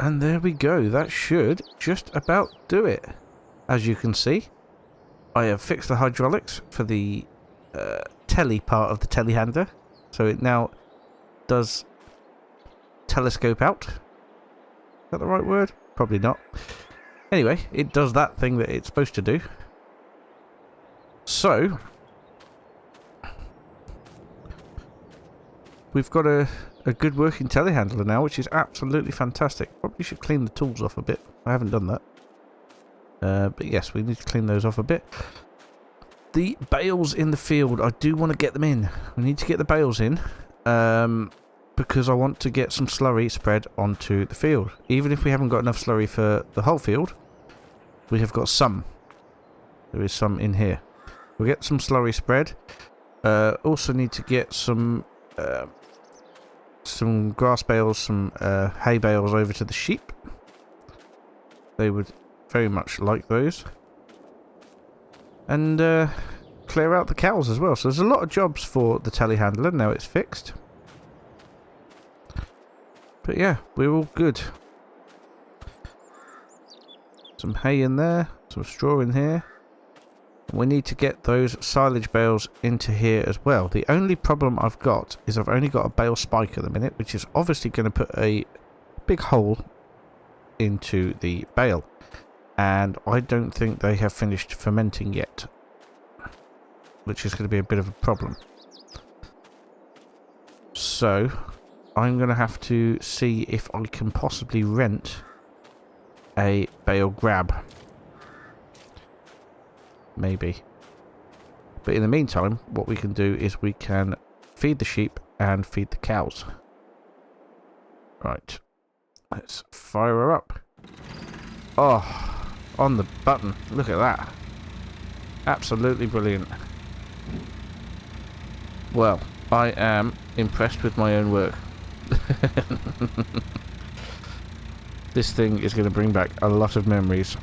And there we go. That should just about do it. As you can see, I have fixed the hydraulics for the telly part of the telehandler. So it now does telescope out. Is that the right word? Probably not. Anyway, it does that thing that it's supposed to do. So, we've got a good working telehandler now, which is absolutely fantastic. Probably should clean the tools off a bit. I haven't done that. But yes, we need to clean those off a bit. The bales in the field, I do want to get them in. We need to get the bales in. Because I want to get some slurry spread onto the field. Even if we haven't got enough slurry for the whole field, we have got some. There is some in here. We'll get some slurry spread. Also need to get some grass bales, some hay bales over to the sheep. They would very much like those. And clear out the cows as well. So there's a lot of jobs for the telehandler now it's fixed. But yeah, we're all good. Some hay in there, some straw in here. We need to get those silage bales into here as well. The only problem I've got is I've only got a bale spike at the minute, which is obviously going to put a big hole into the bale. And I don't think they have finished fermenting yet, which is going to be a bit of a problem. So I'm going to have to see if I can possibly rent a bale grab. Maybe. But in the meantime, what we can do is we can feed the sheep and feed the cows. Right. Let's fire her up. Oh, on the button. Look at that. Absolutely brilliant. Well, I am impressed with my own work. This thing is going to bring back a lot of memories.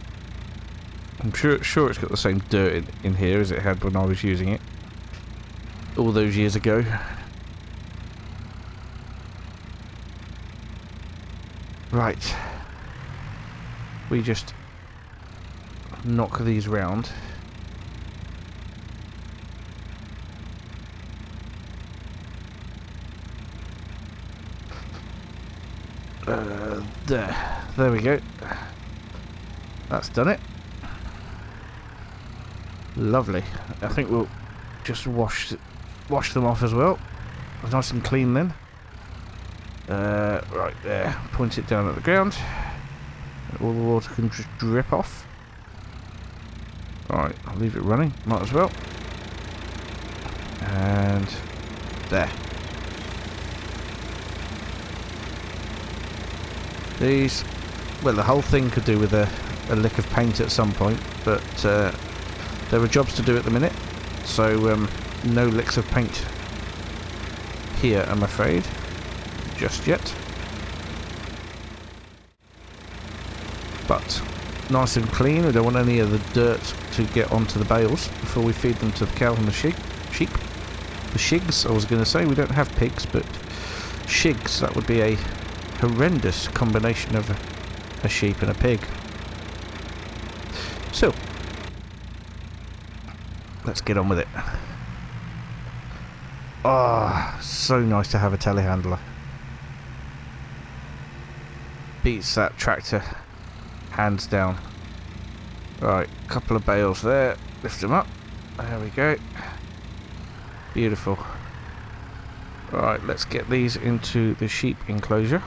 I'm sure it's got the same dirt in here as it had when I was using it all those years ago. Right. We just knock these round. There we go. That's done it. Lovely. I think we'll just wash them off as well. Nice and clean then. Right there. Point it down at the ground. All the water can just drip off. Alright, I'll leave it running. Might as well. And there. These, well, the whole thing could do with a lick of paint at some point, but there are jobs to do at the minute, so no licks of paint here, I'm afraid, just yet. But nice and clean. We don't want any of the dirt to get onto the bales before we feed them to the cow and the sheep. The shigs, I was going to say. We don't have pigs, but shigs, that would be a horrendous combination of a sheep and a pig. So, let's get on with it. Ah, oh, so nice to have a telehandler. Beats that tractor, hands down. Right, couple of bales there. Lift them up. There we go. Beautiful. Right, let's get these into the sheep enclosure.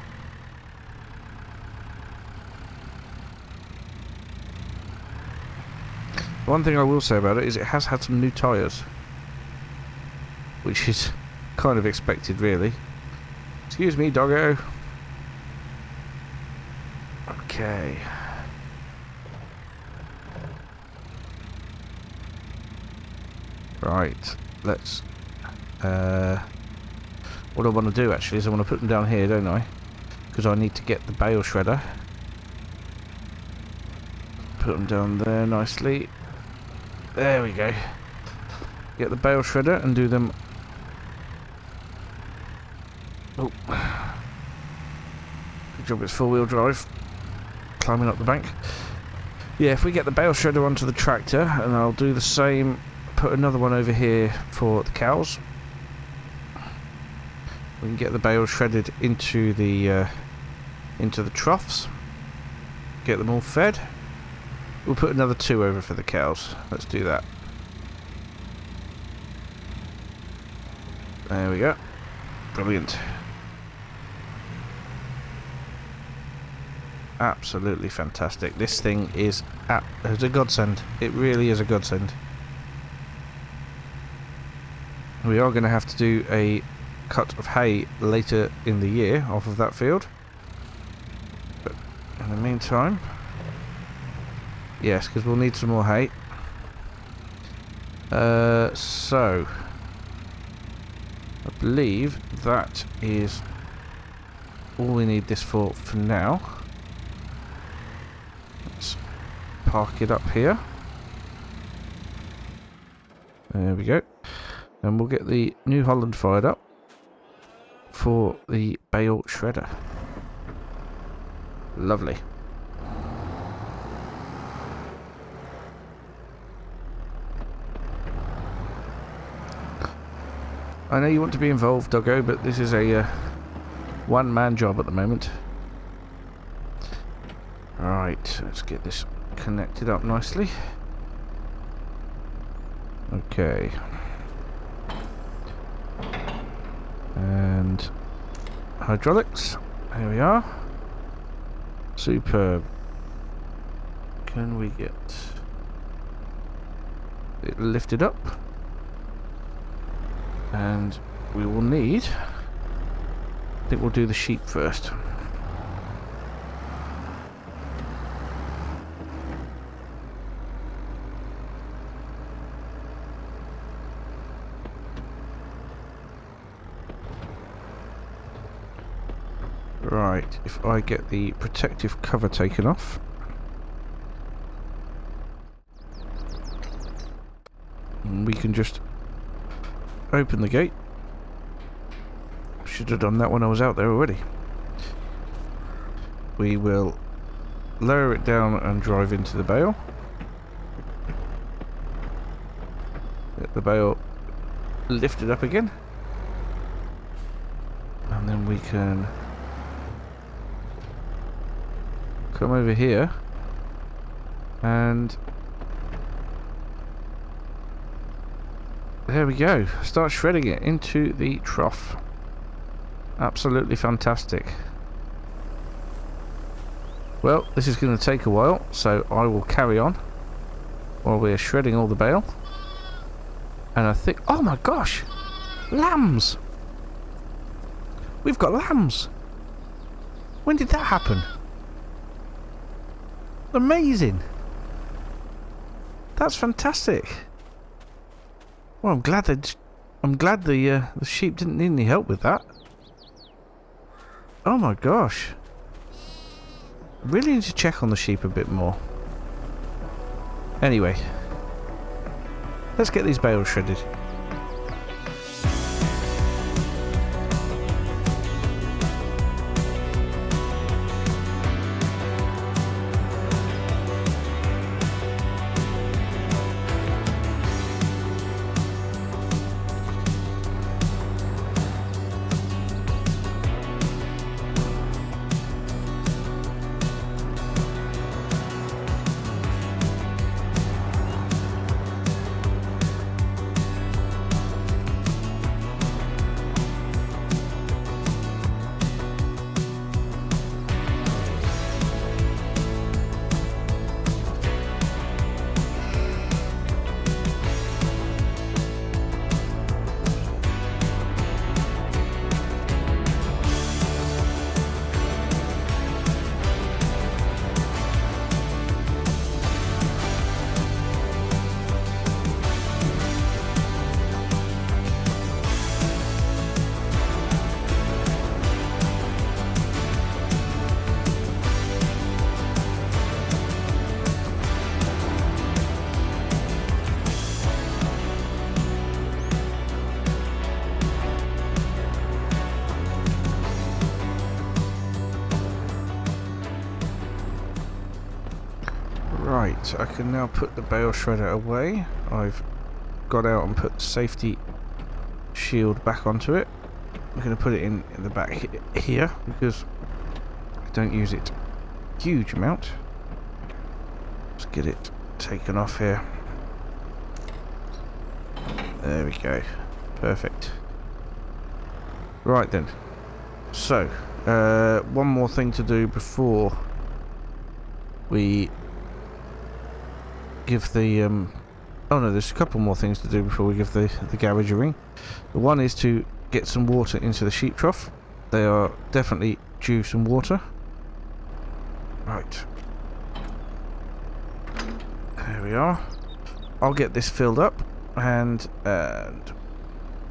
One thing I will say about it is it has had some new tyres, which is kind of expected, really. Excuse me, doggo. Okay. Right, let's... what I want to do, actually, is I want to put them down here, don't I? Because I need to get the bale shredder. Put them down there nicely. There we go. Get the bale shredder and do them. Oh. Good job it's four-wheel drive. Climbing up the bank. Yeah, if we get the bale shredder onto the tractor, and I'll do the same, put another one over here for the cows. We can get the bale shredded into the troughs. Get them all fed. We'll put another 2 over for the cows. Let's do that. There we go. Brilliant. Absolutely fantastic. This thing is it's a godsend. It really is a godsend. We are going to have to do a cut of hay later in the year off of that field. But in the meantime, yes, because we'll need some more hay. So I believe that is all we need this for now. Let's park it up here. There we go. And we'll get the New Holland fired up for the bale shredder. Lovely. I know you want to be involved, Doggo, but this is a one-man job at the moment. Right, let's get this connected up nicely. Okay. And hydraulics. Here we are. Superb. Can we get it lifted up? And we will need, I think we'll do the sheep first. Right, if I get the protective cover taken off. And we can just open the gate. Should have done that when I was out there already. We will lower it down and drive into the bale. Get the bale lifted up again. And then we can come over here and there we go. Start shredding it into the trough. Absolutely fantastic. Well, this is going to take a while, so I will carry on while we're shredding all the bale. And I think, oh my gosh, lambs! We've got lambs! When did that happen? Amazing! That's fantastic. Well, I'm glad the sheep didn't need any help with that. Oh my gosh. Really need to check on the sheep a bit more. Anyway, let's get these bales shredded. Right, I can now put the bale shredder away. I've got out and put the safety shield back onto it. I'm going to put it in the back here because I don't use it a huge amount. Let's get it taken off here. There we go. Perfect. Right then. So, one more thing to do before we give the oh no, there's a couple more things to do before we give the garage a ring. The one is to get some water into the sheep trough. They are definitely due some water. Right. There we are. I'll get this filled up and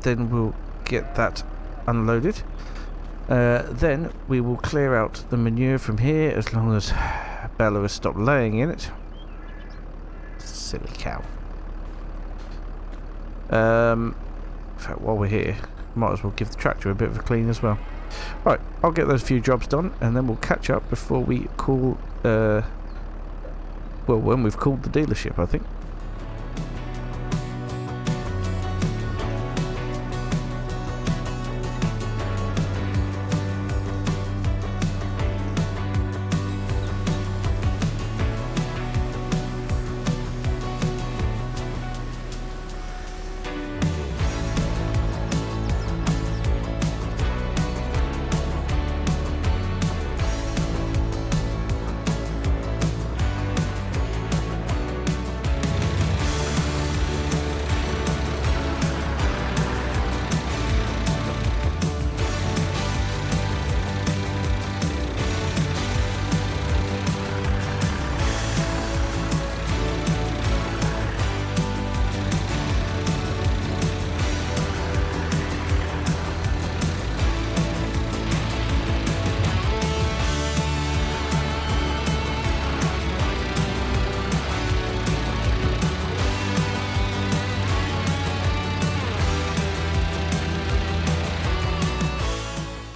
then we'll get that unloaded. Then we will clear out the manure from here as long as Bella has stopped laying in it. Silly cow. In fact, while we're here, might as well give the tractor a bit of a clean as well. Right, I'll get those few jobs done and then we'll catch up before we call, well, when we've called the dealership, I think.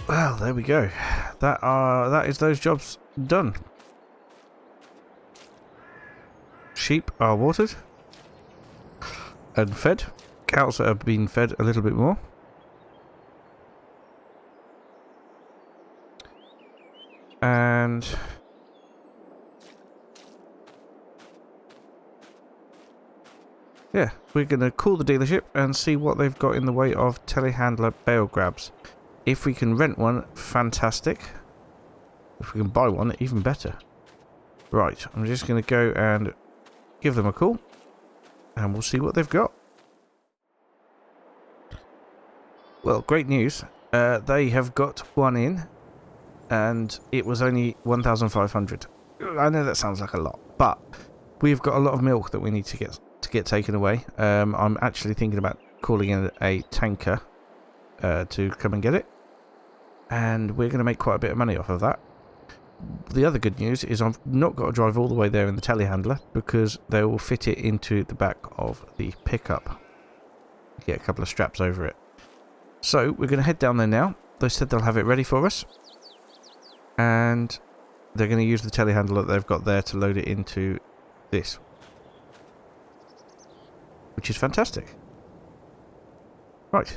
Well, there we go. That is those jobs done. Sheep are watered and fed. Cows that have been fed a little bit more. And yeah, we're going to call the dealership and see what they've got in the way of telehandler bale grabs. If we can rent one, fantastic. If we can buy one, even better. Right, I'm just going to go and give them a call. And we'll see what they've got. Well, great news. They have got one in. And it was only 1,500. I know that sounds like a lot. But we've got a lot of milk that we need to get taken away. I'm actually thinking about calling in a tanker to come and get it. And we're going to make quite a bit of money off of that. The other good news is I've not got to drive all the way there in the telehandler because they will fit it into the back of the pickup. Get a couple of straps over it. So we're going to head down there now. They said they'll have it ready for us. And they're going to use the telehandler that they've got there to load it into this. Which is fantastic. Right.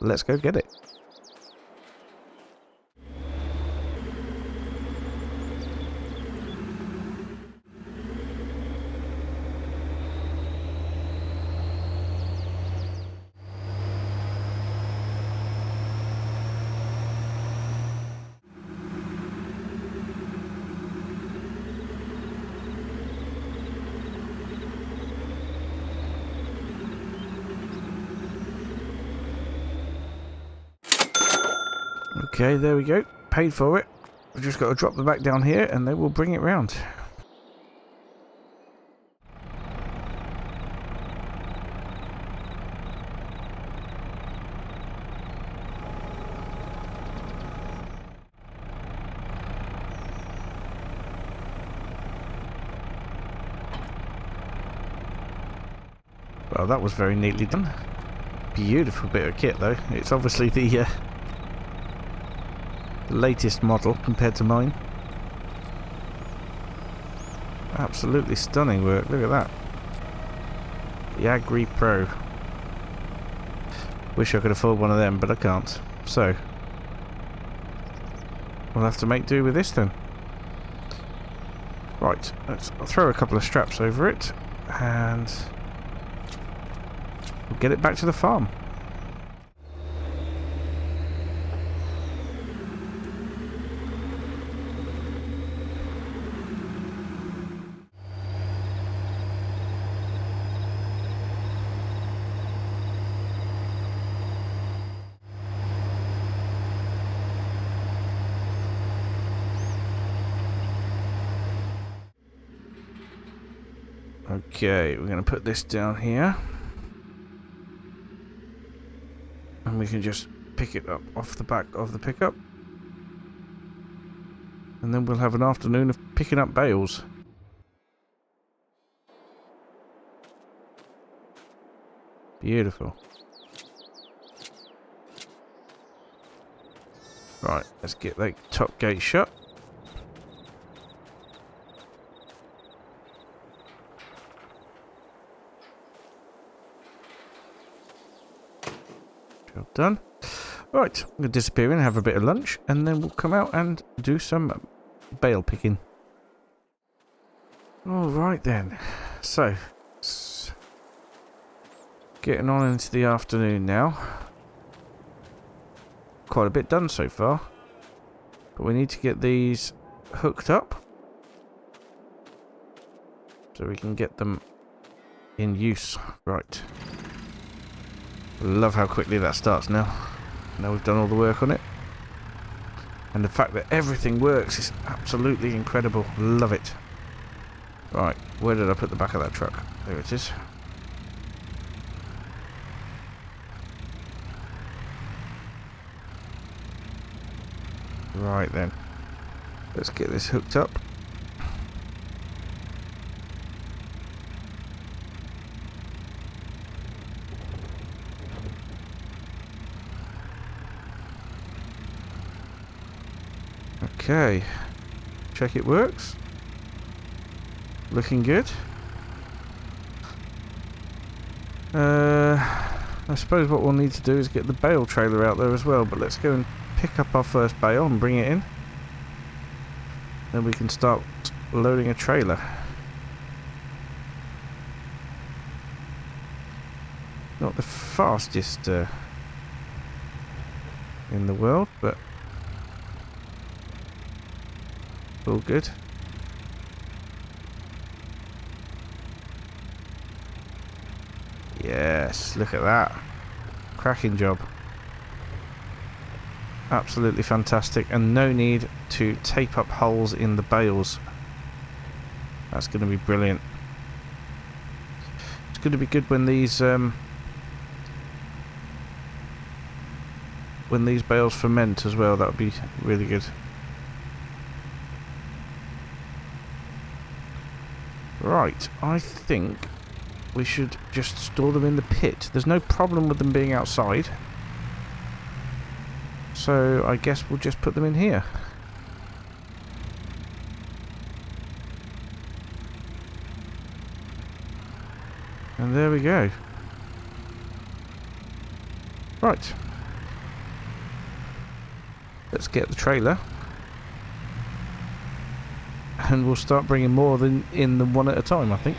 Let's go get it. Okay, there we go. Paid for it. We've just got to drop the back down here and they will bring it round. Well, that was very neatly done. Beautiful bit of kit though. It's obviously the latest model compared to mine. Absolutely stunning work. Look at that. The Agri Pro. Wish I could afford one of them, but I can't. So we'll have to make do with this then. Right, let's throw a couple of straps over it and we'll get it back to the farm. Okay, we're going to put this down here. And we can just pick it up off the back of the pickup. And then we'll have an afternoon of picking up bales. Beautiful. Right, let's get that top gate shut. Job done. Right, I'm going to disappear in, have a bit of lunch, and then we'll come out and do some bale picking. Alright then. So, it's getting on into the afternoon now. Quite a bit done so far. But we need to get these hooked up so we can get them in use. Right. Love how quickly that starts now. Now we've done all the work on it. And the fact that everything works is absolutely incredible. Love it. Right, where did I put the back of that truck? There it is. Right then. Let's get this hooked up. Okay, check it works. Looking good. I suppose what we'll need to do is get the bale trailer out there as well, but let's go and pick up our first bale and bring it in. Then we can start loading a trailer. Not the fastest in the world, but all good. Yes, look at that. Cracking job. Absolutely fantastic, and no need to tape up holes in the bales. That's going to be brilliant. It's going to be good when these bales ferment as well. That would be really good. Right, I think we should just store them in the pit. There's no problem with them being outside. So I guess we'll just put them in here. And there we go. Right. Let's get the trailer. And we'll start bringing more in than one at a time, I think.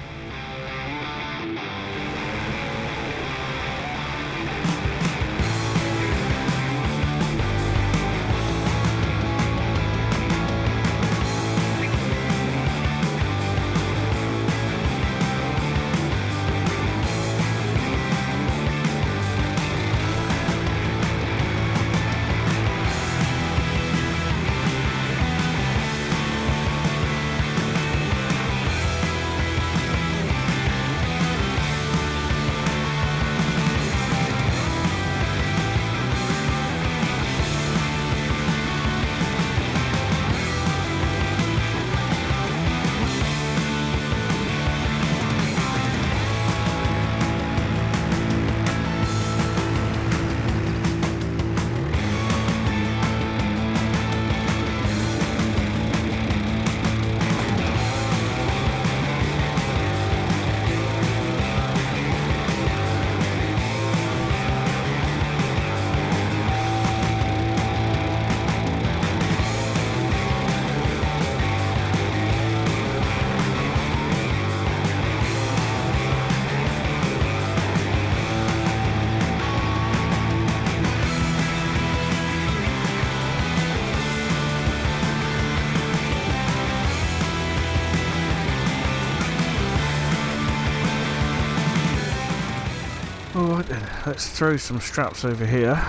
Right then, let's throw some straps over here.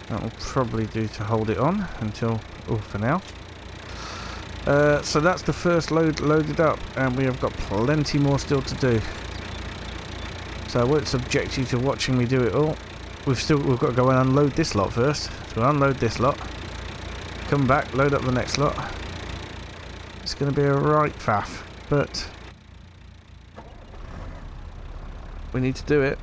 That will probably do to hold it on until, for now. So that's the first load loaded up, and we have got plenty more still to do. So I won't subject you to watching me do it all. We've got to go and unload this lot first. So unload this lot, come back, load up the next lot. It's going to be a right faff, but we need to do it.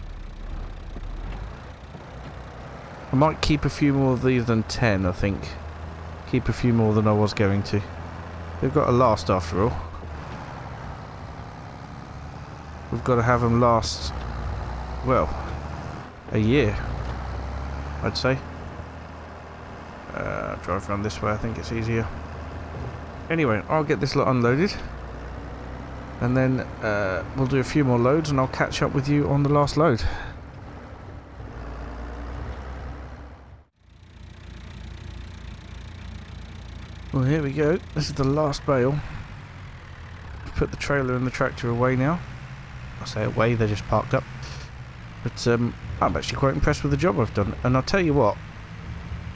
I might keep a few more of these than 10, I think. Keep a few more than I was going to. They've got to last after all. We've got to have them last, well, a year, I'd say. Drive around this way, I think it's easier. Anyway, I'll get this lot unloaded. And then we'll do a few more loads and I'll catch up with you on the last load. Well, here we go. This is the last bale. Put the trailer and the tractor away now. I say away, they're just parked up. But I'm actually quite impressed with the job I've done. And I'll tell you what,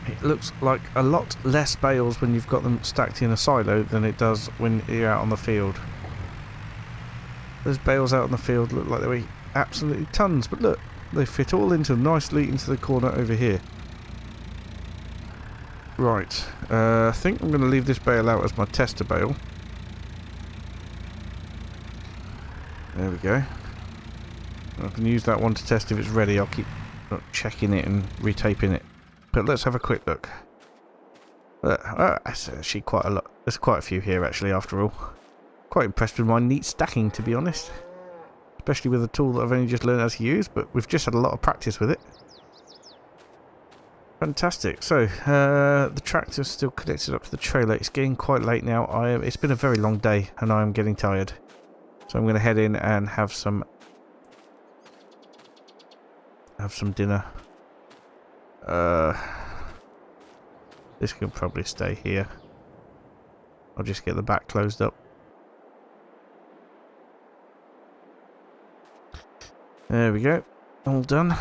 it looks like a lot less bales when you've got them stacked in a silo than it does when you're out on the field. Those bales out on the field look like they weigh absolutely tons, but look, they fit all nicely into the corner over here. Right, I think I'm going to leave this bale out as my tester bale. There we go. I can use that one to test if it's ready. I'll keep checking it and retaping it. But let's have a quick look. That's actually quite a lot. There's quite a few here actually after all. Quite impressed with my neat stacking, to be honest. Especially with a tool that I've only just learned how to use, but we've just had a lot of practice with it. Fantastic. So, the tractor's still connected up to the trailer. It's getting quite late now. It's been a very long day and I am getting tired. So I'm going to head in and have some dinner. This can probably stay here. I'll just get the back closed up. There we go. All done.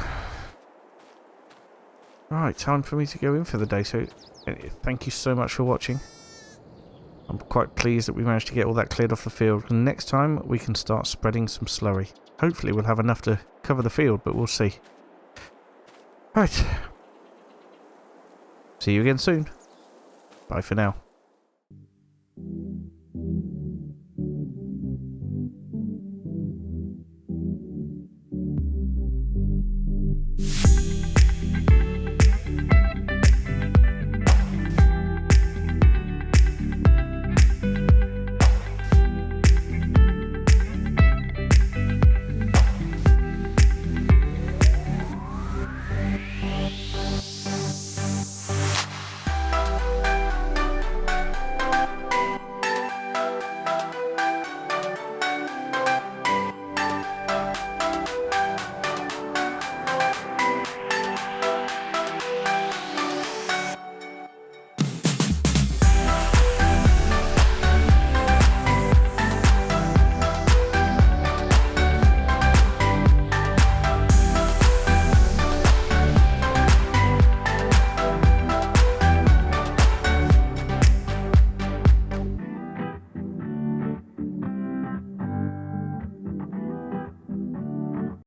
Right, time for me to go in for the day. So, thank you so much for watching. I'm quite pleased that we managed to get all that cleared off the field. And next time, we can start spreading some slurry. Hopefully, we'll have enough to cover the field, but we'll see. Right. See you again soon. Bye for now.